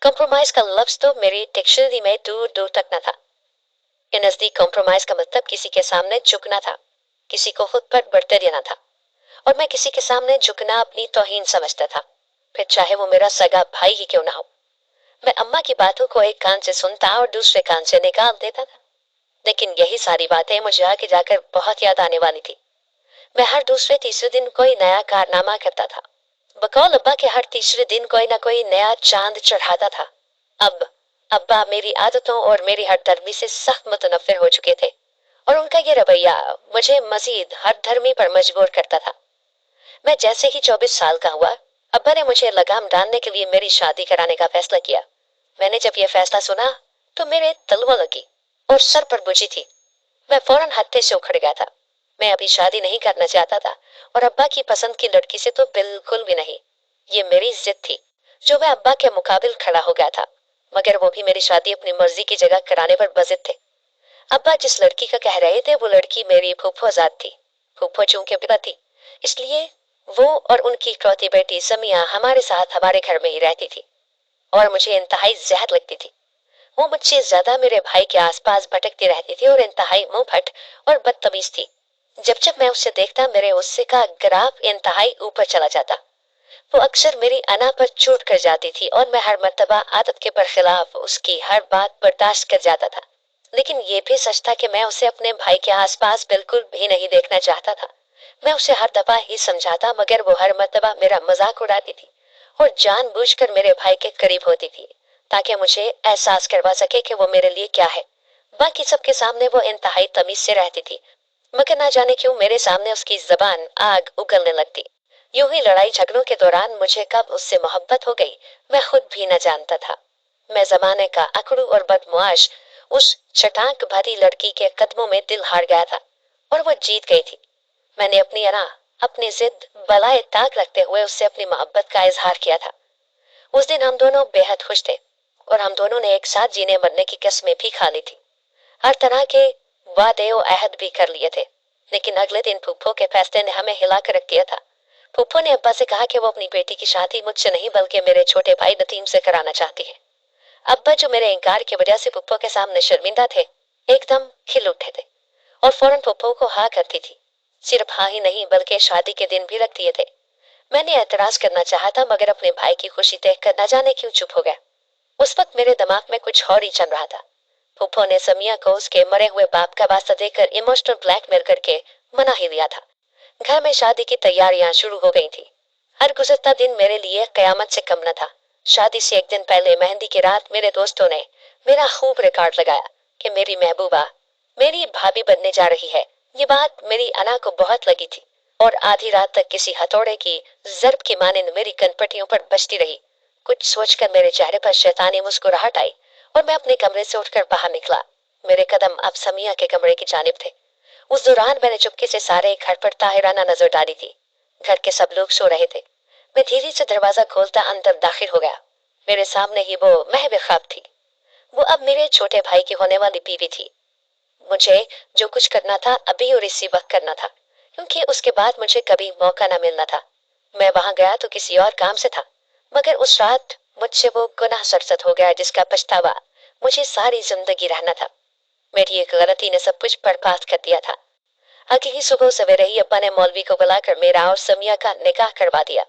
Compromise का लफ्ज तो मेरी डिक्शनरी में दूर दूर तक न था। ये नजदीक कॉम्प्रोमाइज का मतलब किसी के सामने झुकना था, किसी को खुद पर बढ़ते देना था। और मैं किसी के सामने झुकना अपनी तौहीन समझता था, फिर चाहे वो मेरा सगा भाई ही क्यों ना हो। मैं अम्मा की बातों को एक कान से सुनता और दूसरे कान से निकाल देता था, लेकिन यही सारी बातें मुझे आगे जाकर बहुत याद आने वाली थी। मैं हर दूसरे तीसरे दिन कोई नया कारनामा करता था। बकौल अब्बा के हर तीसरे दिन कोई ना कोई नया चांद चढ़ाता था। अब अब्बा मेरी आदतों और मेरी हरदर्मी से सख्त मुतनफिर हो चुके थे और उनका ये रवैया मुझे मजीद हरदर्मी पर मजबूर करता था। मैं जैसे ही 24 साल का हुआ, अब्बा ने मुझे लगाम डालने के लिए मेरी शादी कराने का फैसला किया। मैंने जब यह फैसला सुना तो मेरे तलवा लगी और सर पर बुझी थी। मैं फौरन हत्थे से उखड़ गया था। मैं अभी शादी नहीं करना चाहता था और अब्बा की पसंद की लड़की से तो बिल्कुल भी नहीं। ये मेरी जिद थी जो मैं अब्बा के मुकाबिल खड़ा हो गया था, मगर वो भी मेरी शादी अपनी मर्जी की जगह कराने पर बजिद थे। अब्बा जिस लड़की का कह रहे थे वो लड़की मेरी फूफो जात थी। फूफो चूंकि पिता थी, इसलिए वो और उनकी इकलौती बेटी समिया हमारे साथ हमारे घर में ही रहती थी और मुझे इंतहाई जहर लगती थी। वो मुझसे ज्यादा मेरे भाई के आसपास भटकती रहती थी और इंतहाई मुंहफट और बदतमीज थी। जब जब मैं उसे देखता मेरे गुस्से का ग्राफ इंतहाई ऊपर चला जाता। वो अक्सर मेरी अना पर चोट कर जाती थी और मैं हर मर्तबा आदत के बरखिलाफ उसकी हर बात बर्दाश्त कर जाता था। लेकिन ये भी सच था कि मैं उसे अपने भाई के आसपास बिल्कुल भी नहीं देखना चाहता था। मैं उसे हर दफा ही समझाता, मगर वो हर मर्तबा मेरा मजाक उड़ाती थी और जानबूझकर मेरे भाई के करीब होती थी ताकि मुझे एहसास करवा सके कि वो मेरे लिए क्या है। बाकी सबके सामने वो इंतहाई तमीज से रहती थी, मगर ना जाने क्यों मेरे सामने उसकी जबान आग उगलने लगती। यूं ही लड़ाई झगड़ों के दौरान मुझे कब उससे मोहब्बत हो गई मैं खुद भी न जानता था। मैं जमाने का अकड़ू और बदमुआश उस चटाक भरी लड़की के कदमों में दिल हार गया था और वो जीत गई थी। मैंने अपनी अना, अपनी जिद बलाए ताक रखते हुए उससे अपनी मोहब्बत का इजहार किया था। उस दिन हम दोनों बेहद खुश थे और हम दोनों ने एक साथ जीने मरने की कस्में भी खा ली थी। हर तरह के वादे और अहद भी कर लिए थे। लेकिन अगले दिन फूफो के फैसले ने हमें हिला कर रख दिया था। फूफो ने अब्बा से कहा कि वो अपनी बेटी की शादी मुझसे नहीं बल्कि मेरे छोटे भाई नतीम से कराना चाहती है। अब्बा जो मेरे इनकार की वजह से फूफो के सामने शर्मिंदा थे, एकदम खिल उठे थे और फौरन फूफो को हाँ करती थी। सिर्फ हाँ ही नहीं बल्कि शादी के दिन भी रख दिए थे। मैंने एतराज करना चाहा था, मगर अपने भाई की खुशी देखकर न जाने क्यों चुप हो गया। उस वक्त मेरे दिमाग में कुछ और ही चल रहा था। फूफो ने समिया को उसके मरे हुए बाप का वास्ता देकर इमोशनल ब्लैकमेल करके मना ही लिया था। घर में शादी की तैयारियां शुरू हो गई थी। हर गुजरता दिन मेरे लिए कयामत से कम न था। शादी से एक दिन पहले मेहंदी की रात मेरे दोस्तों ने मेरा खूब रिकॉर्ड लगाया कि मेरी महबूबा मेरी भाभी बनने जा रही है। ये बात मेरी अना को बहुत लगी थी और आधी रात तक किसी हथौड़े की जर्ब की मानिंद मेरी कनपटियों पर बजती रही। कुछ सोचकर मेरे चेहरे पर शैतानी मुस्कुराहट आई और मैं अपने कमरे से उठकर बाहर निकला। मेरे कदम अब समिया के कमरे की जानिब थे। उस दौरान मैंने चुपके से सारे घर पर ताहिराना नजर डाली थी। घर के सब लोग सो रहे थे। मैं धीरे से दरवाजा खोलता अंदर दाखिल हो गया। मेरे सामने ही वो महव ख्वाब थी। वो अब मेरे छोटे भाई की होने वाली बीवी थी। मुझे जो कुछ करना था अभी और इसी वक्त करना था, क्योंकि उसके बाद मुझे कभी मौका न मिलना था। मैं वहां गया तो किसी और काम से था, मगर उस रात मुझसे वो गुनाह सरसद हो गया जिसका पछतावा मुझे सारी जिंदगी रहना था। मेरी एक गलती ने सब कुछ बर्बाद कर दिया था। अगली सुबह सवेरे ही अब्बा ने मौलवी को बुलाकर मेरा और समिया का निकाह करवा दिया।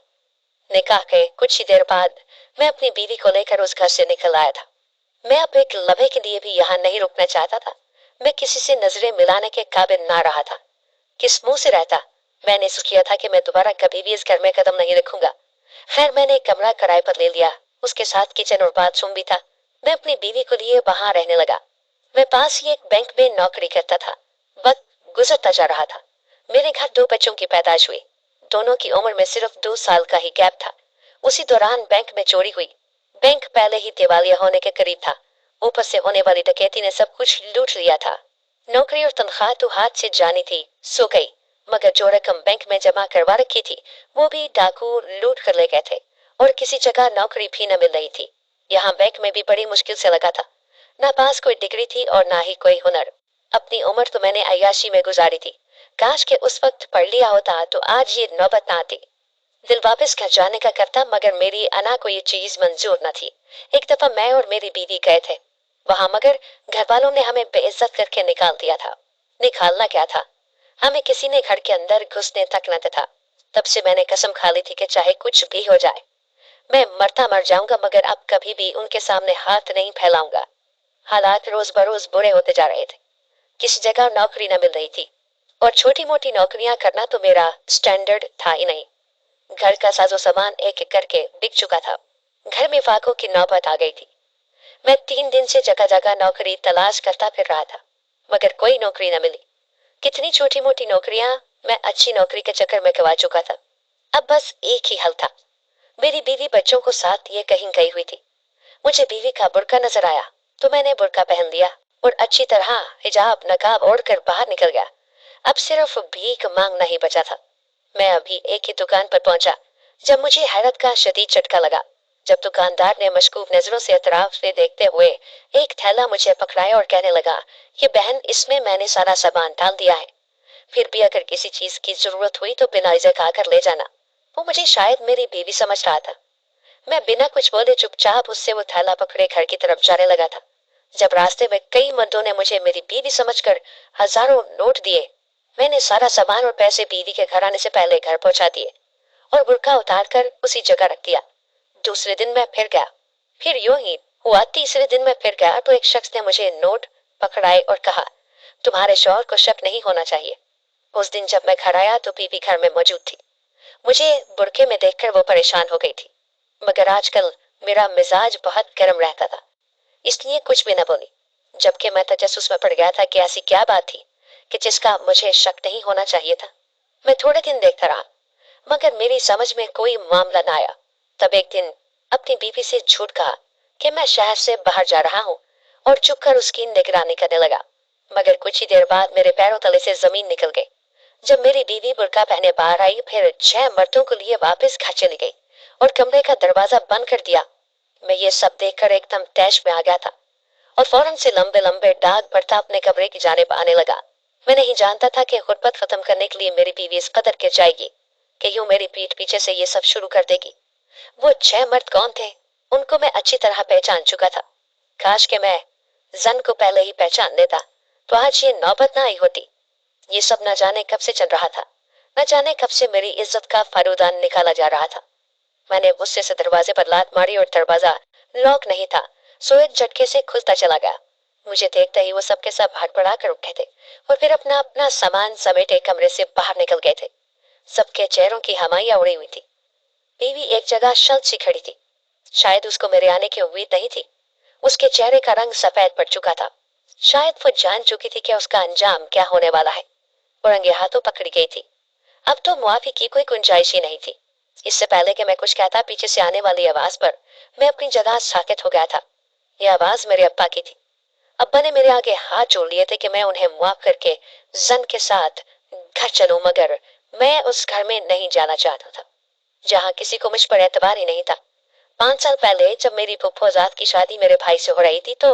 निकाह के कुछ ही देर बाद मैं अपनी बीवी को लेकर उस घर से निकल आया था। मैं अब एक लम्हे के लिए भी यहाँ नहीं रुकना चाहता था। मैं किसी से नजरें मिलाने के काबिल ना रहा था। किस मुंह से रहता? मैंने सोच किया था कि मैं दोबारा कभी भी इस घर में कदम नहीं रखूंगा। खैर, मैंने एक कमरा किराए पर ले लिया। उसके साथ किचन और बाथरूम भी था। मैं अपनी बीवी को लिए वहां रहने लगा। मैं पास ही एक बैंक में नौकरी करता था। वक्त गुजरता जा रहा था। मेरे घर दो बच्चों की पैदाइश हुई। दोनों की उम्र में सिर्फ 2 साल का ही गैप था। उसी दौरान बैंक में चोरी हुई। बैंक पहले ही दिवालिया होने के करीब था। ऊपर से होने वाली डकैती ने सब कुछ लूट लिया था। नौकरी और तनख्वाह तो हाथ से जानी थी, सो गई, मगर जो रकम बैंक में जमा करवा रखी थी वो भी डाकू लूट कर ले गए थे और किसी जगह नौकरी भी न मिल रही थी। यहाँ बैंक में भी बड़ी मुश्किल से लगा था। ना पास कोई डिग्री थी और ना ही कोई हुनर। अपनी उम्र तो मैंने अय्याशी में गुजारी थी। काश के उस वक्त पढ़ लिया होता तो आज ये नौबत ना आती। दिल वापस घर जाने का करता, मगर मेरी अना को ये चीज मंजूर न थी। एक दफा मैं और मेरी बीवी गए थे वहां, मगर घर वालों ने हमें बेइज्जत करके निकाल दिया था। निकालना क्या था, हमें किसी ने घर के अंदर घुसने तक न था। तब से मैंने कसम खा ली थी कि चाहे कुछ भी हो जाए, मैं मरता मर जाऊंगा, मगर अब कभी भी उनके सामने हाथ नहीं फैलाऊंगा। हालात रोज बरोज बुरे होते जा रहे थे। किसी जगह नौकरी न मिल रही थी, और छोटी मोटी नौकरियां करना तो मेरा स्टैंडर्ड था ही नहीं। घर का साजो सामान एक एक करके बिक चुका था। घर में फाकों की नौबत आ गई थी। मैं 3 दिन से जगह जगह नौकरी तलाश करता फिर रहा था, मगर कोई नौकरी न मिली। कितनी छोटी मोटी नौकरियां मैं अच्छी नौकरी के चक्कर में गवा चुका था। अब बस एक ही हल था। मेरी बीवी बच्चों को साथ लिए कहीं गई हुई थी। मुझे बीवी का बुर्का नजर आया तो मैंने बुर्का पहन लिया और अच्छी तरह हिजाब नकाब ओढ़कर बाहर निकल गया। अब सिर्फ भीख मांगना ही बचा था। मैं अभी एक ही दुकान पर पहुंचा जब मुझे हैरत का शदीद झटका लगा, जब दुकानदार ने मशकूक नजरों से अतराफ से देखते हुए एक थैला मुझे पकड़ाया और कहने लगा, ये बहन, इसमें मैंने सारा सामान डाल दिया है, फिर भी अगर किसी चीज की जरूरत हुई तो बिना इजाजत आकर ले जाना। वो मुझे शायद मेरी बीवी समझ रहा था। मैं बिना कुछ बोले चुपचाप उससे वो थैला पकड़े घर की तरफ जाने लगा था, जब रास्ते में कई मर्दों ने मुझे मेरी बीवी समझकर हजारों नोट दिए। मैंने सारा सामान और पैसे बीवी के घर आने से पहले घर पहुंचा दिए और बुर्का उतार कर उसी जगह रख दिया। दूसरे दिन मैं फिर गया, फिर यूं ही हुआ। तीसरे दिन मैं फिर गया तो एक शख्स ने मुझे नोट पकड़ाए और कहा, तुम्हारे शौहर को शक नहीं होना चाहिए। उस दिन जब मैं घर आया तो बीवी घर में मौजूद थी। मुझे बुरके में देखकर वो परेशान हो गई थी, मगर आजकल मेरा मिजाज बहुत गर्म रहता था, इसलिए कुछ भी न बोली। जबकि मैं तजस्सुस में पड़ गया था कि ऐसी क्या बात थी कि जिसका मुझे शक नहीं होना चाहिए था। मैं थोड़े दिन देखता रहा, मगर मेरी समझ में कोई मामला न आया। तब एक दिन अपनी बीवी से झूठ कहा कि मैं शहर से बाहर जा रहा हूँ और चुप कर उसकी निगरानी करने लगा। मगर कुछ ही देर बाद मेरे पैरों तले से जमीन निकल गई। जब मेरी बीवी बुर्का पहने बाहर आई, फिर 6 मर्दों को लिए वापस घर चली गई और कमरे का दरवाजा बंद कर दिया। मैं ये सब देखकर एकदम तैश में आ गया था और फौरन से लंबे लंबे डाग पड़ता अपने कमरे की जानिब आने लगा। मैं नहीं जानता था कि गुर्बत खत्म करने के लिए मेरी बीवी इस कदर गिर जाएगी कि यूं मेरी पीठ पीछे से ये सब शुरू कर देगी। वो 6 मर्द कौन थे, उनको मैं अच्छी तरह पहचान चुका था। काश के मैं जन को पहले ही पहचान लेता तो आज ये नौबत ना आई होती। ये सब न जाने कब से चल रहा था, न जाने कब से मेरी इज्जत का फारूदान निकाला जा रहा था। मैंने गुस्से से दरवाजे पर लात मारी और दरवाजा लॉक नहीं था, सो एक झटके से खुलता चला गया। मुझे देखते ही वो सबके सब हड़बड़ा कर उठे थे और फिर अपना अपना सामान समेटे कमरे से बाहर निकल गए थे। सबके चेहरों की हमाइयां उड़ी हुई थी। बीवी एक जगह शल सी खड़ी थी। शायद उसको मेरे आने की उम्मीद नहीं थी। उसके चेहरे का रंग सफेद पड़ चुका था। शायद वो जान चुकी थी कि उसका अंजाम क्या होने वाला है, और रंगे हाथों पकड़ी गई थी। अब तो मुआफी की कोई गुंजाइश ही नहीं थी। इससे पहले कि मैं कुछ कहता, पीछे से आने वाली आवाज पर मैं अपनी जगह साकित हो गया था। यह आवाज मेरे अब्बा की थी। अब्बा ने मेरे आगे हाथ जोड़ लिए थे कि मैं उन्हें मुआफ करके जन के साथ घर चलूं, मगर मैं उस घर में नहीं जाना चाहता था जहां किसी को मुझ पर एतबार ही नहीं था। 5 साल पहले जब मेरी फुफ्फोजाद की शादी मेरे भाई से हो रही थी तो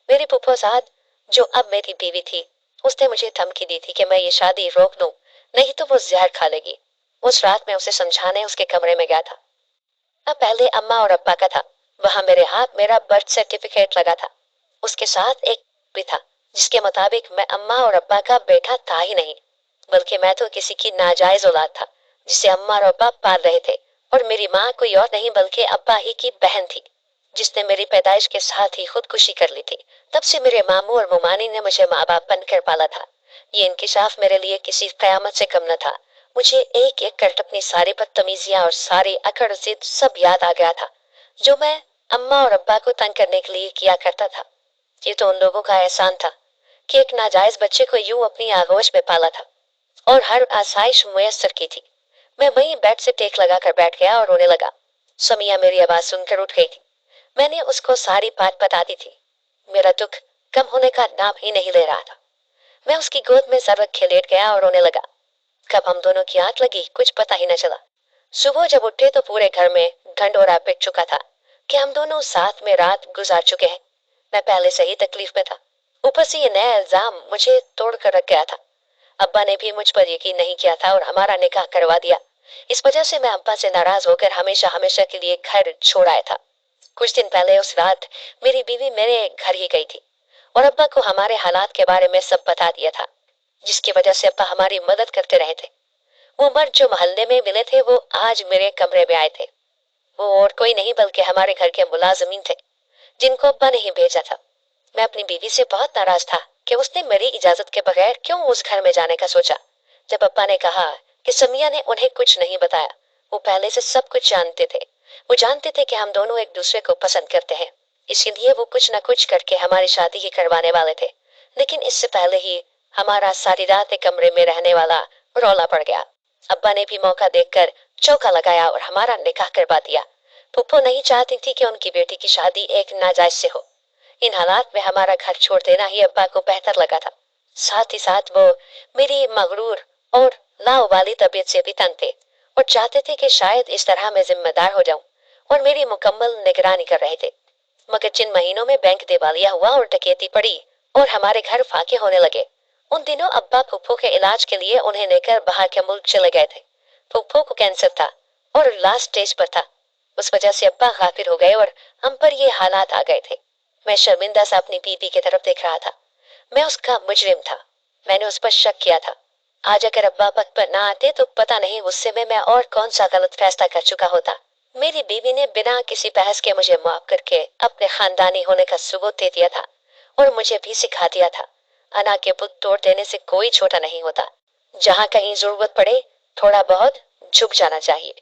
मेरी फुफ्फोजाद, जो अब मेरी बीवी थी, उसने मुझे धमकी दी थी कि मैं ये शादी रोक दूं, नहीं तो वो जहर खा लेगी। उस रात मैं उसे समझाने उसके कमरे में गया था। अब पहले अम्मा और अब्बा का था। वहां मेरे हाथ मेरा बर्थ सर्टिफिकेट लगा था। उसके साथ एक भी था जिसके मुताबिक मैं अम्मा और अब्बा का बेटा था ही नहीं, बल्कि मैं तो किसी की नाजायज औलाद था जिसे अम्मा और अब्बा पाल रहे थे। और मेरी माँ कोई और नहीं बल्कि अब्बा ही की बहन थी, जिसने मेरी पैदाइश के साथ ही खुदकुशी कर ली थी। तब से मेरे मामू और मुमानी ने मुझे माँ बाप बनकर पाला था। ये इंकिशाफ मेरे लिए किसी कयामत से कम न था। मुझे एक एक कर अपनी सारी बदतमीजियां और सारी अकड़ जिद सब याद आ गया था जो मैं अम्मा और अब्बा को तंग करने के लिए किया करता था। ये तो उन लोगों का एहसान था कि एक नाजायज बच्चे को यूं अपनी आगोश में पाला था और हर आसाइश मुयस्सर की थी। मैं वहीं बेड से टेक लगाकर बैठ गया और रोने लगा। समिया मेरी आवाज सुनकर उठ गई थी। मैंने उसको सारी बात बता दी थी। मेरा दुख कम होने का नाम ही नहीं ले रहा था। मैं उसकी गोद में सर रखे लेट गया और रोने लगा। कब हम दोनों की आंख लगी कुछ पता ही न चला। सुबह जब उठे तो पूरे घर में ढंढोरा पिट चुका था कि हम दोनों साथ में रात गुजार चुके हैं। मैं पहले से ही तकलीफ में था, ऊपर से ये नया इल्जाम मुझे तोड़ कर रख गया था। अब्बा ने भी मुझ पर यकीन नहीं किया था और हमारा निकाह करवा दिया। इस वजह से मैं अब्बा से नाराज होकर हमेशा हमेशा के लिए घर छोड़ आया था। कुछ दिन पहले उस रात मेरी बीवी मेरे घर ही गई थी और अब्बा को हमारे हालात के बारे में सब बता दिया था, जिसकी वजह से अब्बा हमारी मदद करते रहे थे। वो मर्द जो मोहल्ले में मिले थे वो आज मेरे कमरे में आए थे। वो और कोई नहीं बल्कि हमारे घर के मुलाजिमीन थे जिनको अब्बा ने ही भेजा था। मैं अपनी बीवी से बहुत नाराज था कि उसने मेरी इजाजत के बगैर क्यों उस घर में जाने का सोचा। जब अब्बा ने कहा कि समिया ने उन्हें कुछ नहीं बताया, वो पहले से सब कुछ जानते थे। वो जानते थे कि हम दोनों एक दूसरे को पसंद करते हैं, इसीलिए वो कुछ न कुछ करके हमारी शादी ही करवाने वाले थे। लेकिन इससे पहले ही हमारा सारी रात एक कमरे में रहने वाला रौला पड़ गया। अब्बा ने भी मौका देखकर चौका लगाया और हमारा निकाह करवा दिया। फूफो नहीं चाहती थी कि उनकी बेटी की शादी एक नाजायज से हो। इन हालात में हमारा घर छोड़ देना ही अब्बा को बेहतर लगा था। साथ ही साथ वो मेरी मगरूर और लाव वाली तबीयत से भी तंग थे और चाहते थे कि शायद इस तरह मैं जिम्मेदार हो जाऊं और मेरी मुकम्मल निगरानी कर रहे थे। मगर जिन महीनों में बैंक दिवालिया हुआ और डकैती पड़ी और हमारे घर फाके होने लगे, उन दिनों अब्बा फूफो के इलाज के लिए उन्हें लेकर बाहर के मुल्क चले गए थे। फूफो को कैंसर था और लास्ट स्टेज पर था। उस वजह से अब्बा गाफिल हो गए और हम पर ये हालात आ गए थे। मैं शर्मिंदा सा अपनी बीवी की तरफ देख रहा था। मैं उसका मुजरिम था। मैंने उस पर शक किया था। आज अगर अब्बा पद पर ना आते तो पता नहीं गुस्से में मैं और कौन सा गलत फैसला कर चुका होता। मेरी बीवी ने बिना किसी बहस के मुझे माफ करके अपने खानदानी होने का सबूत दे दिया था और मुझे भी सिखा दिया था, अना के बुत तोड़ देने से कोई छोटा नहीं होता। जहाँ कहीं जरूरत पड़े थोड़ा बहुत झुक जाना चाहिए।